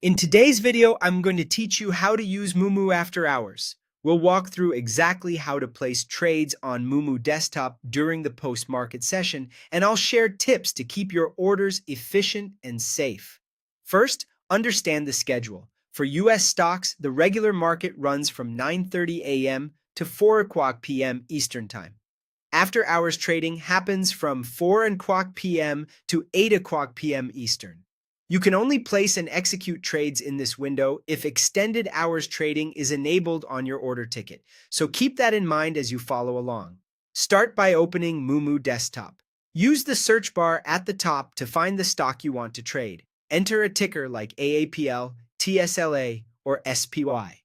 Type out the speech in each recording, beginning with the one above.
In today's video, I'm going to teach you how to use Moomoo after hours. We'll walk through exactly how to place trades on Moomoo desktop during the post-market session, and I'll share tips to keep your orders efficient and safe. First, understand the schedule. For US stocks, the regular market runs from 9:30 a.m. to 4 o'clock p.m. Eastern Time. After hours trading happens from 4 o'clock p.m. to 8 o'clock p.m. Eastern. You can only place and execute trades in this window if extended hours trading is enabled on your order ticket, so keep that in mind as you follow along. Start by opening Moomoo Desktop. Use the search bar at the top to find the stock you want to trade. Enter a ticker like AAPL, TSLA, or SPY.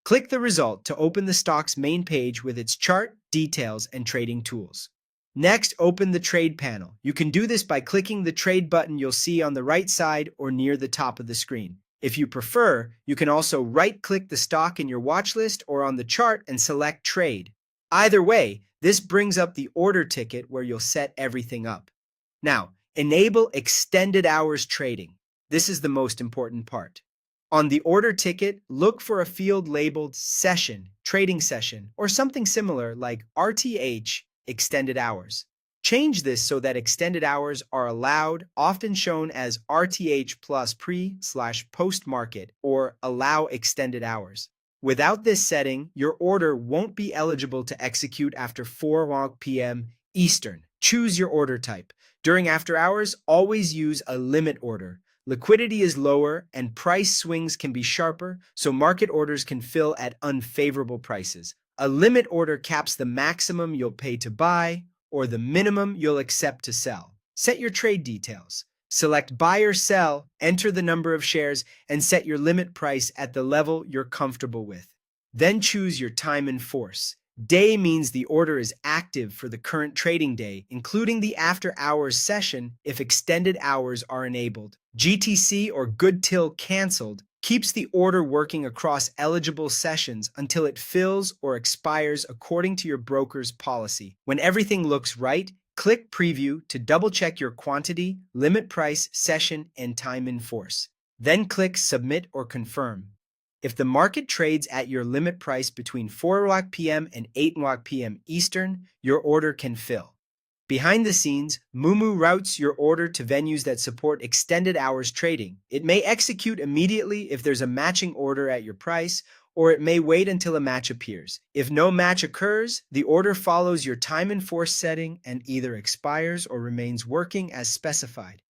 Click the result to open the stock's main page with its chart, details, and trading tools. Next, open the Trade panel. You can do this by clicking the Trade button you'll see on the right side or near the top of the screen. If you prefer, you can also right-click the stock in your watch list or on the chart and select Trade. Either way, this brings up the order ticket where you'll set everything up. Now, enable extended hours trading. This is the most important part. On the order ticket, look for a field labeled Session, Trading Session, or something similar like RTH, Extended Hours. Change this so that extended hours are allowed, often shown as RTH plus pre/post market or allow extended hours. Without this setting, your order won't be eligible to execute after 4 p.m. Eastern. Choose your order type. During after hours, always use a limit order. Liquidity is lower and price swings can be sharper, so market orders can fill at unfavorable prices. A limit order caps the maximum you'll pay to buy or the minimum you'll accept to sell. Set your trade details. Select buy or sell, enter the number of shares, and set your limit price at the level you're comfortable with. Then choose your time in force. Day means the order is active for the current trading day, including the after-hours session if extended hours are enabled. GTC or good till canceled keeps the order working across eligible sessions until it fills or expires according to your broker's policy. When everything looks right, click Preview to double-check your quantity, limit price, session, and time in force. Then click Submit or Confirm. If the market trades at your limit price between 4 p.m. and 8 p.m. Eastern, your order can fill. Behind the scenes, Moomoo routes your order to venues that support extended hours trading. It may execute immediately if there's a matching order at your price, or it may wait until a match appears. If no match occurs, the order follows your time in force setting and either expires or remains working as specified.